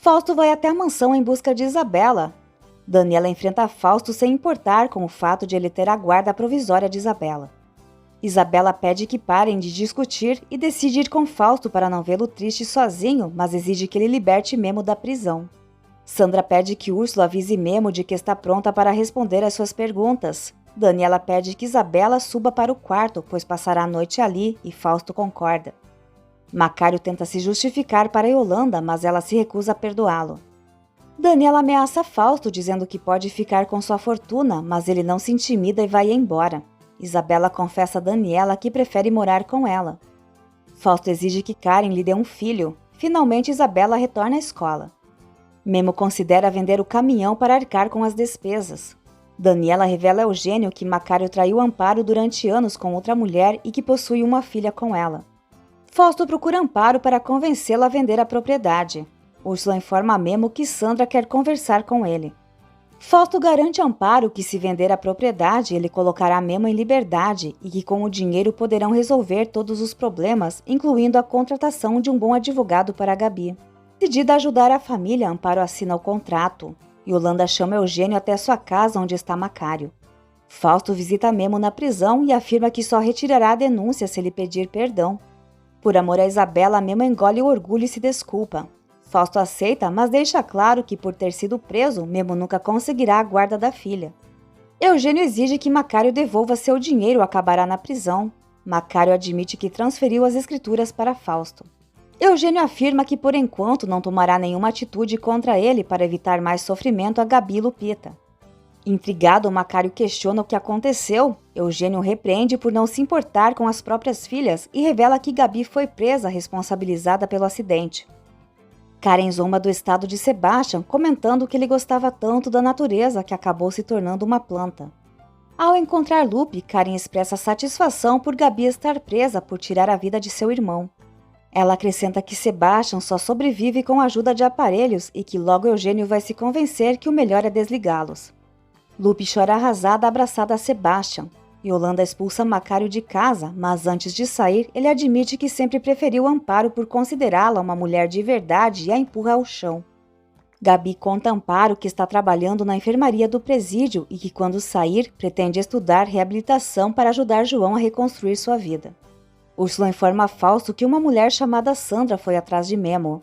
Fausto vai até a mansão em busca de Isabela. Daniela enfrenta Fausto sem importar com o fato de ele ter a guarda provisória de Isabela. Isabela pede que parem de discutir e decide ir com Fausto para não vê-lo triste sozinho, mas exige que ele liberte Memo da prisão. Sandra pede que Úrsula avise Memo de que está pronta para responder às suas perguntas. Daniela pede que Isabela suba para o quarto, pois passará a noite ali, e Fausto concorda. Macário tenta se justificar para Yolanda, mas ela se recusa a perdoá-lo. Daniela ameaça Fausto, dizendo que pode ficar com sua fortuna, mas ele não se intimida e vai embora. Isabela confessa a Daniela que prefere morar com ela. Fausto exige que Karen lhe dê um filho. Finalmente, Isabela retorna à escola. Memo considera vender o caminhão para arcar com as despesas. Daniela revela a Eugênio que Macário traiu Amparo durante anos com outra mulher e que possui uma filha com ela. Fausto procura Amparo para convencê-la a vender a propriedade. Úrsula informa a Memo que Sandra quer conversar com ele. Fausto garante a Amparo que, se vender a propriedade, ele colocará Memo em liberdade e que com o dinheiro poderão resolver todos os problemas, incluindo a contratação de um bom advogado para Gabi. Decidida a ajudar a família, Amparo assina o contrato. Yolanda chama Eugênio até sua casa, onde está Macário. Fausto visita Memo na prisão e afirma que só retirará a denúncia se ele pedir perdão. Por amor a Isabela, Memo engole o orgulho e se desculpa. Fausto aceita, mas deixa claro que, por ter sido preso, Memo nunca conseguirá a guarda da filha. Eugênio exige que Macário devolva seu dinheiro ou acabará na prisão. Macário admite que transferiu as escrituras para Fausto. Eugênio afirma que, por enquanto, não tomará nenhuma atitude contra ele para evitar mais sofrimento a Gabi e Lupita. Intrigado, Macário questiona o que aconteceu. Eugênio repreende por não se importar com as próprias filhas e revela que Gabi foi presa responsabilizada pelo acidente. Karen zomba do estado de Sebastian, comentando que ele gostava tanto da natureza que acabou se tornando uma planta. Ao encontrar Lupe, Karen expressa satisfação por Gabi estar presa por tirar a vida de seu irmão. Ela acrescenta que Sebastian só sobrevive com a ajuda de aparelhos e que logo Eugênio vai se convencer que o melhor é desligá-los. Lupe chora arrasada abraçada a Sebastian. Yolanda expulsa Macário de casa, mas antes de sair, ele admite que sempre preferiu Amparo por considerá-la uma mulher de verdade e a empurra ao chão. Gabi conta a Amparo que está trabalhando na enfermaria do presídio e que, quando sair, pretende estudar reabilitação para ajudar João a reconstruir sua vida. Úrsula informa a Fausto que uma mulher chamada Sandra foi atrás de Memo.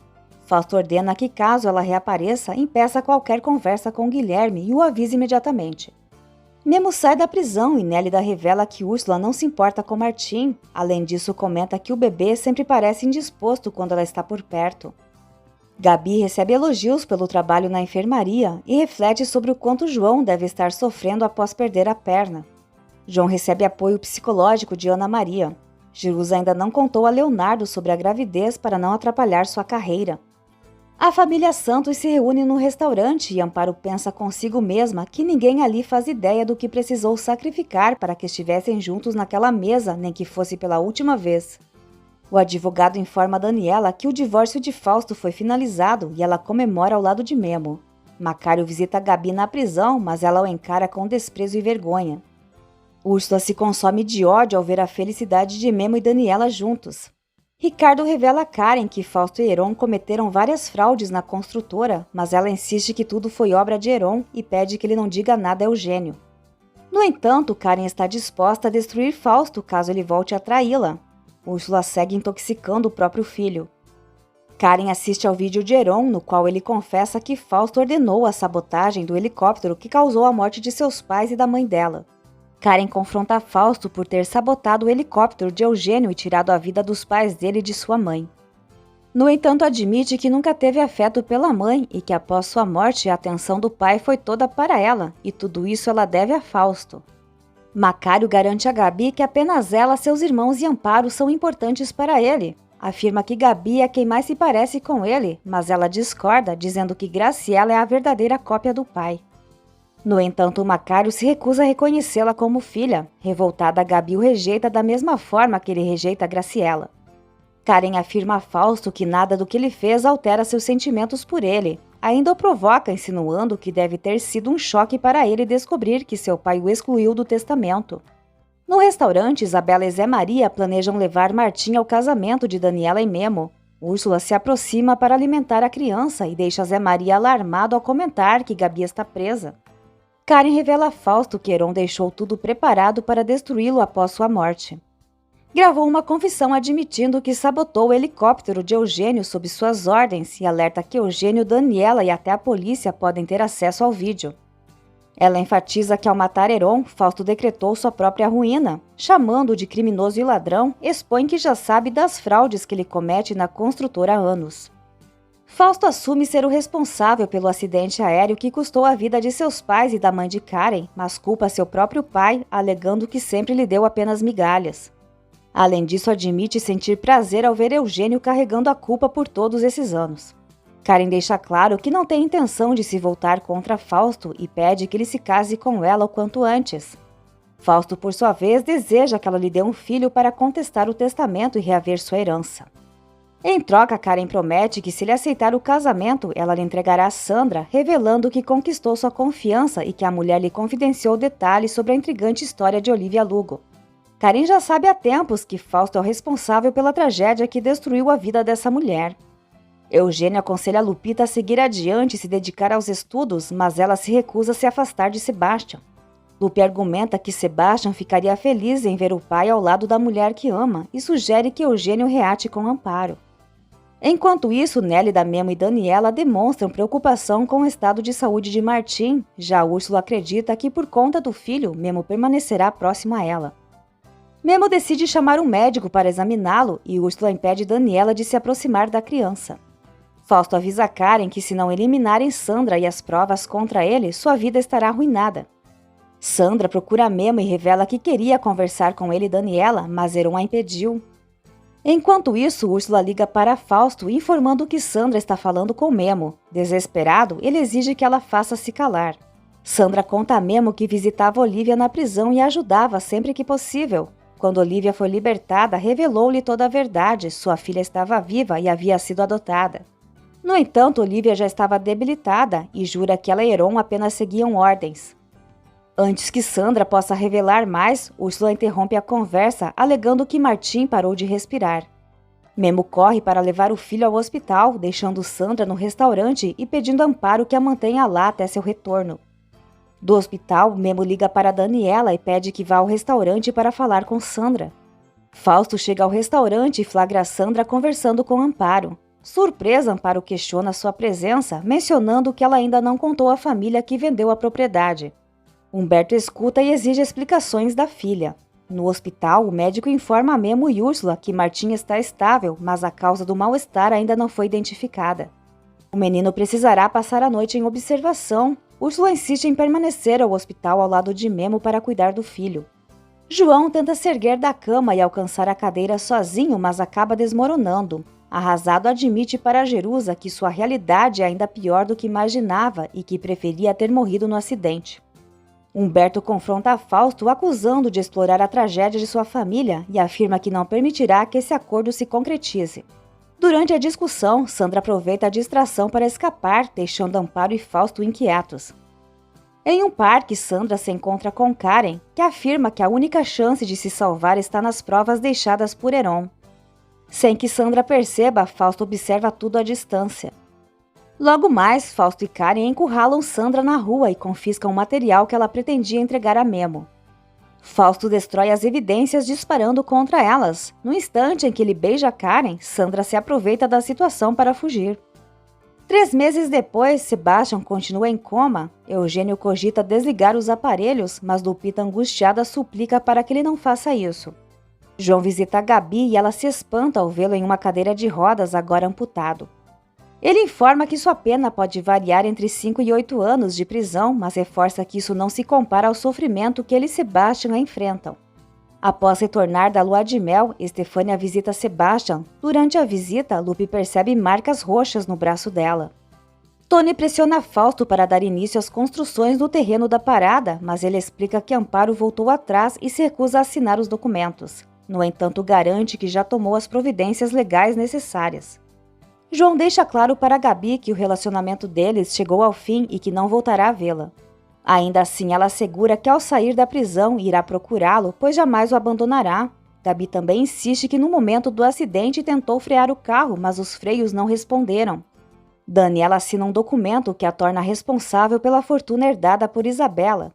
Fausto ordena que, caso ela reapareça, impeça qualquer conversa com Guilherme e o avise imediatamente. Memo sai da prisão e Nélida revela que Úrsula não se importa com Martim. Além disso, comenta que o bebê sempre parece indisposto quando ela está por perto. Gabi recebe elogios pelo trabalho na enfermaria e reflete sobre o quanto João deve estar sofrendo após perder a perna. João recebe apoio psicológico de Ana Maria. Jerusa ainda não contou a Leonardo sobre a gravidez para não atrapalhar sua carreira. A família Santos se reúne no restaurante e Amparo pensa consigo mesma que ninguém ali faz ideia do que precisou sacrificar para que estivessem juntos naquela mesa, nem que fosse pela última vez. O advogado informa Daniela que o divórcio de Fausto foi finalizado e ela comemora ao lado de Memo. Macário visita Gabi na prisão, mas ela o encara com desprezo e vergonha. Úrsula se consome de ódio ao ver a felicidade de Memo e Daniela juntos. Ricardo revela a Karen que Fausto e Heron cometeram várias fraudes na construtora, mas ela insiste que tudo foi obra de Heron e pede que ele não diga nada a Eugênio. No entanto, Karen está disposta a destruir Fausto caso ele volte a traí-la. Úrsula segue intoxicando o próprio filho. Karen assiste ao vídeo de Heron, no qual ele confessa que Fausto ordenou a sabotagem do helicóptero que causou a morte de seus pais e da mãe dela. Karen confronta Fausto por ter sabotado o helicóptero de Eugênio e tirado a vida dos pais dele e de sua mãe. No entanto, admite que nunca teve afeto pela mãe e que após sua morte a atenção do pai foi toda para ela, e tudo isso ela deve a Fausto. Macário garante a Gabi que apenas ela, seus irmãos e Amparo são importantes para ele. Afirma que Gabi é quem mais se parece com ele, mas ela discorda, dizendo que Graciela é a verdadeira cópia do pai. No entanto, Macário se recusa a reconhecê-la como filha. Revoltada, Gabi o rejeita da mesma forma que ele rejeita Graciela. Karen afirma a Fausto que nada do que ele fez altera seus sentimentos por ele. Ainda o provoca, insinuando que deve ter sido um choque para ele descobrir que seu pai o excluiu do testamento. No restaurante, Isabela e Zé Maria planejam levar Martim ao casamento de Daniela e Memo. Úrsula se aproxima para alimentar a criança e deixa Zé Maria alarmado ao comentar que Gabi está presa. Karen revela a Fausto que Heron deixou tudo preparado para destruí-lo após sua morte. Gravou uma confissão admitindo que sabotou o helicóptero de Eugênio sob suas ordens e alerta que Eugênio, Daniela e até a polícia podem ter acesso ao vídeo. Ela enfatiza que ao matar Heron, Fausto decretou sua própria ruína, chamando-o de criminoso e ladrão, expõe que já sabe das fraudes que ele comete na construtora há anos. Fausto assume ser o responsável pelo acidente aéreo que custou a vida de seus pais e da mãe de Karen, mas culpa seu próprio pai, alegando que sempre lhe deu apenas migalhas. Além disso, admite sentir prazer ao ver Eugênio carregando a culpa por todos esses anos. Karen deixa claro que não tem intenção de se voltar contra Fausto e pede que ele se case com ela o quanto antes. Fausto, por sua vez, deseja que ela lhe dê um filho para contestar o testamento e reaver sua herança. Em troca, Karen promete que se ele aceitar o casamento, ela lhe entregará a Sandra, revelando que conquistou sua confiança e que a mulher lhe confidenciou detalhes sobre a intrigante história de Olivia Lugo. Karen já sabe há tempos que Fausto é o responsável pela tragédia que destruiu a vida dessa mulher. Eugênio aconselha Lupita a seguir adiante e se dedicar aos estudos, mas ela se recusa a se afastar de Sebastian. Lupe argumenta que Sebastian ficaria feliz em ver o pai ao lado da mulher que ama e sugere que Eugênio reate com Amparo. Enquanto isso, Nélida, Memo e Daniela demonstram preocupação com o estado de saúde de Martim, já Úrsula acredita que por conta do filho, Memo permanecerá próximo a ela. Memo decide chamar um médico para examiná-lo e Úrsula impede Daniela de se aproximar da criança. Fausto avisa Karen que se não eliminarem Sandra e as provas contra ele, sua vida estará arruinada. Sandra procura Memo e revela que queria conversar com ele e Daniela, mas Heron a impediu. Enquanto isso, Úrsula liga para Fausto informando que Sandra está falando com Memo. Desesperado, ele exige que ela faça se calar. Sandra conta a Memo que visitava Olivia na prisão e a ajudava sempre que possível. Quando Olivia foi libertada, revelou-lhe toda a verdade, sua filha estava viva e havia sido adotada. No entanto, Olivia já estava debilitada e jura que ela e Heron apenas seguiam ordens. Antes que Sandra possa revelar mais, Úrsula interrompe a conversa, alegando que Martim parou de respirar. Memo corre para levar o filho ao hospital, deixando Sandra no restaurante e pedindo Amparo que a mantenha lá até seu retorno. Do hospital, Memo liga para Daniela e pede que vá ao restaurante para falar com Sandra. Fausto chega ao restaurante e flagra Sandra conversando com Amparo. Surpresa, Amparo questiona sua presença, mencionando que ela ainda não contou à família que vendeu a propriedade. Humberto escuta e exige explicações da filha. No hospital, o médico informa a Memo e Úrsula que Martim está estável, mas a causa do mal-estar ainda não foi identificada. O menino precisará passar a noite em observação. Úrsula insiste em permanecer ao hospital ao lado de Memo para cuidar do filho. João tenta se erguer da cama e alcançar a cadeira sozinho, mas acaba desmoronando. Arrasado, admite para Jerusa que sua realidade é ainda pior do que imaginava e que preferia ter morrido no acidente. Humberto confronta Fausto, acusando de explorar a tragédia de sua família e afirma que não permitirá que esse acordo se concretize. Durante a discussão, Sandra aproveita a distração para escapar, deixando Amparo e Fausto inquietos. Em um parque, Sandra se encontra com Karen, que afirma que a única chance de se salvar está nas provas deixadas por Heron. Sem que Sandra perceba, Fausto observa tudo à distância. Logo mais, Fausto e Karen encurralam Sandra na rua e confiscam o material que ela pretendia entregar a Memo. Fausto destrói as evidências disparando contra elas. No instante em que ele beija Karen, Sandra se aproveita da situação para fugir. 3 meses depois, Sebastian continua em coma. Eugênio cogita desligar os aparelhos, mas Lupita, angustiada, suplica para que ele não faça isso. João visita Gabi e ela se espanta ao vê-lo em uma cadeira de rodas, agora amputado. Ele informa que sua pena pode variar entre 5 e 8 anos de prisão, mas reforça que isso não se compara ao sofrimento que ele e Sebastian enfrentam. Após retornar da lua de mel, Estefânia visita Sebastian. Durante a visita, Lupe percebe marcas roxas no braço dela. Tony pressiona Fausto para dar início às construções do terreno da parada, mas ele explica que Amparo voltou atrás e se recusa a assinar os documentos. No entanto, garante que já tomou as providências legais necessárias. João deixa claro para Gabi que o relacionamento deles chegou ao fim e que não voltará a vê-la. Ainda assim, ela assegura que ao sair da prisão irá procurá-lo, pois jamais o abandonará. Gabi também insiste que no momento do acidente tentou frear o carro, mas os freios não responderam. Daniela assina um documento que a torna responsável pela fortuna herdada por Isabela.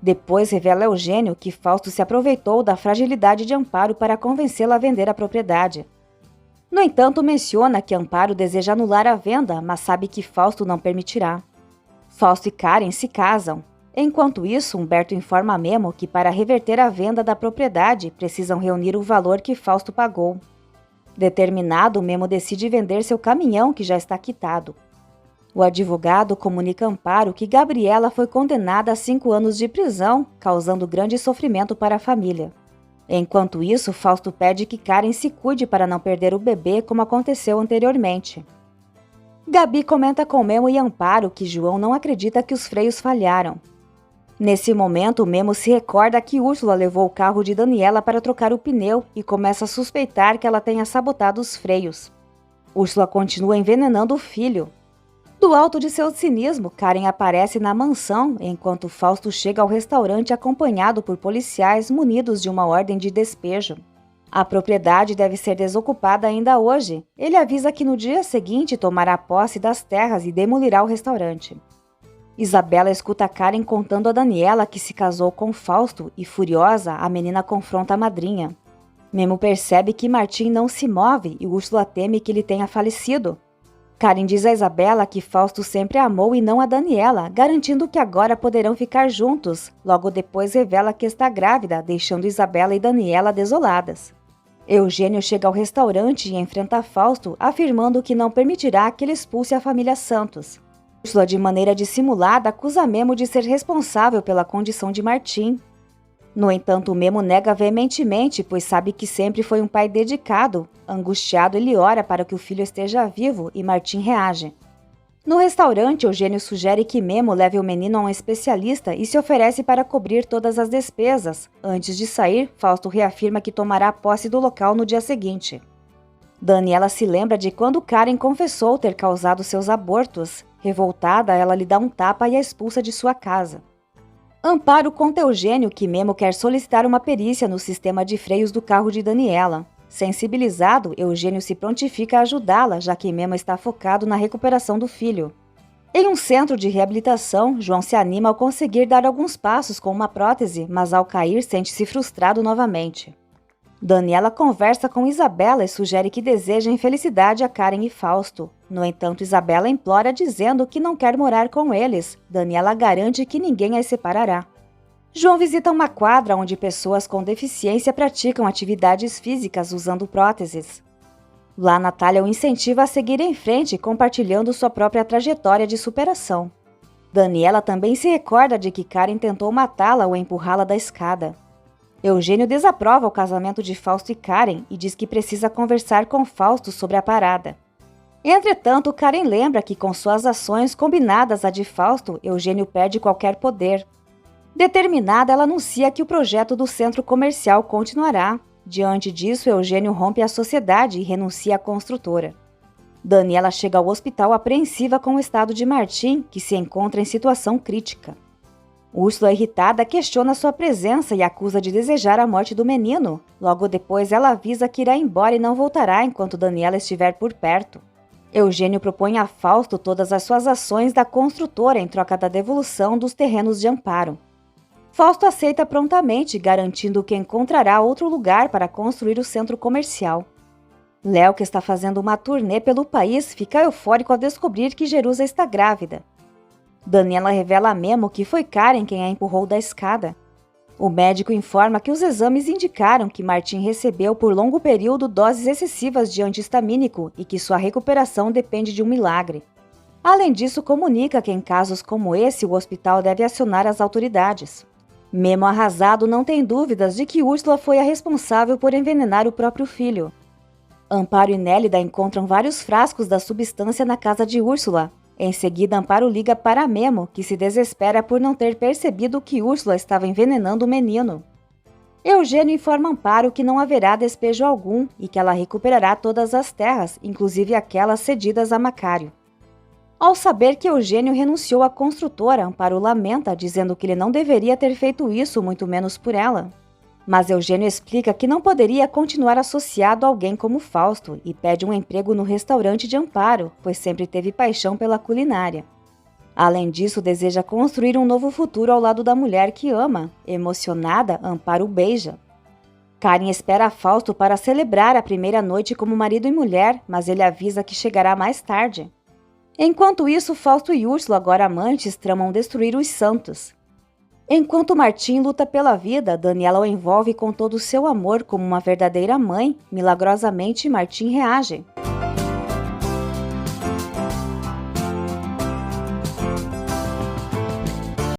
Depois revela a Eugênio que Fausto se aproveitou da fragilidade de Amparo para convencê-la a vender a propriedade. No entanto, menciona que Amparo deseja anular a venda, mas sabe que Fausto não permitirá. Fausto e Karen se casam. Enquanto isso, Humberto informa a Memo que para reverter a venda da propriedade precisam reunir o valor que Fausto pagou. Determinado, Memo decide vender seu caminhão que já está quitado. O advogado comunica a Amparo que Gabriela foi condenada a 5 anos de prisão, causando grande sofrimento para a família. Enquanto isso, Fausto pede que Karen se cuide para não perder o bebê como aconteceu anteriormente. Gabi comenta com Memo e Amparo que João não acredita que os freios falharam. Nesse momento, Memo se recorda que Úrsula levou o carro de Daniela para trocar o pneu e começa a suspeitar que ela tenha sabotado os freios. Úrsula continua envenenando o filho. Do alto de seu cinismo, Karen aparece na mansão enquanto Fausto chega ao restaurante acompanhado por policiais munidos de uma ordem de despejo. A propriedade deve ser desocupada ainda hoje. Ele avisa que no dia seguinte tomará posse das terras e demolirá o restaurante. Isabela escuta Karen contando a Daniela que se casou com Fausto e, furiosa, a menina confronta a madrinha. Memo percebe que Martim não se move e Úrsula teme que ele tenha falecido. Karen diz a Isabela que Fausto sempre a amou e não a Daniela, garantindo que agora poderão ficar juntos. Logo depois revela que está grávida, deixando Isabela e Daniela desoladas. Eugênio chega ao restaurante e enfrenta Fausto, afirmando que não permitirá que ele expulse a família Santos. Úrsula, de maneira dissimulada, acusa Memo de ser responsável pela condição de Martim. No entanto, Memo nega veementemente, pois sabe que sempre foi um pai dedicado. Angustiado, ele ora para que o filho esteja vivo e Martim reage. No restaurante, Eugênio sugere que Memo leve o menino a um especialista e se oferece para cobrir todas as despesas. Antes de sair, Fausto reafirma que tomará posse do local no dia seguinte. Daniela se lembra de quando Karen confessou ter causado seus abortos. Revoltada, ela lhe dá um tapa e a expulsa de sua casa. Amparo conta a Eugênio que Memo quer solicitar uma perícia no sistema de freios do carro de Daniela. Sensibilizado, Eugênio se prontifica a ajudá-la, já que Memo está focado na recuperação do filho. Em um centro de reabilitação, João se anima ao conseguir dar alguns passos com uma prótese, mas ao cair sente-se frustrado novamente. Daniela conversa com Isabela e sugere que desejem felicidade a Karen e Fausto. No entanto, Isabela implora dizendo que não quer morar com eles. Daniela garante que ninguém as separará. João visita uma quadra onde pessoas com deficiência praticam atividades físicas usando próteses. Lá, Natália o incentiva a seguir em frente, compartilhando sua própria trajetória de superação. Daniela também se recorda de que Karen tentou matá-la ou empurrá-la da escada. Eugênio desaprova o casamento de Fausto e Karen e diz que precisa conversar com Fausto sobre a parada. Entretanto, Karen lembra que com suas ações combinadas à de Fausto, Eugênio perde qualquer poder. Determinada, ela anuncia que o projeto do centro comercial continuará. Diante disso, Eugênio rompe a sociedade e renuncia à construtora. Daniela chega ao hospital apreensiva com o estado de Martim, que se encontra em situação crítica. Úrsula, irritada, questiona sua presença e acusa de desejar a morte do menino. Logo depois, ela avisa que irá embora e não voltará enquanto Daniela estiver por perto. Eugênio propõe a Fausto todas as suas ações da construtora em troca da devolução dos terrenos de Amparo. Fausto aceita prontamente, garantindo que encontrará outro lugar para construir o centro comercial. Léo, que está fazendo uma turnê pelo país, fica eufórico ao descobrir que Jerusa está grávida. Daniela revela a Memo que foi Karen quem a empurrou da escada. O médico informa que os exames indicaram que Martim recebeu por longo período doses excessivas de anti-histamínico e que sua recuperação depende de um milagre. Além disso, comunica que em casos como esse o hospital deve acionar as autoridades. Memo, arrasado, não tem dúvidas de que Úrsula foi a responsável por envenenar o próprio filho. Amparo e Nélida encontram vários frascos da substância na casa de Úrsula. Em seguida, Amparo liga para Memo, que se desespera por não ter percebido que Úrsula estava envenenando o menino. Eugênio informa Amparo que não haverá despejo algum e que ela recuperará todas as terras, inclusive aquelas cedidas a Macário. Ao saber que Eugênio renunciou à construtora, Amparo lamenta, dizendo que ele não deveria ter feito isso, muito menos por ela. Mas Eugênio explica que não poderia continuar associado a alguém como Fausto e pede um emprego no restaurante de Amparo, pois sempre teve paixão pela culinária. Além disso, deseja construir um novo futuro ao lado da mulher que ama. Emocionada, Amparo o beija. Karen espera Fausto para celebrar a primeira noite como marido e mulher, mas ele avisa que chegará mais tarde. Enquanto isso, Fausto e Úrsula, agora amantes, tramam destruir os Santos. Enquanto Martim luta pela vida, Daniela o envolve com todo o seu amor como uma verdadeira mãe. Milagrosamente, Martim reage.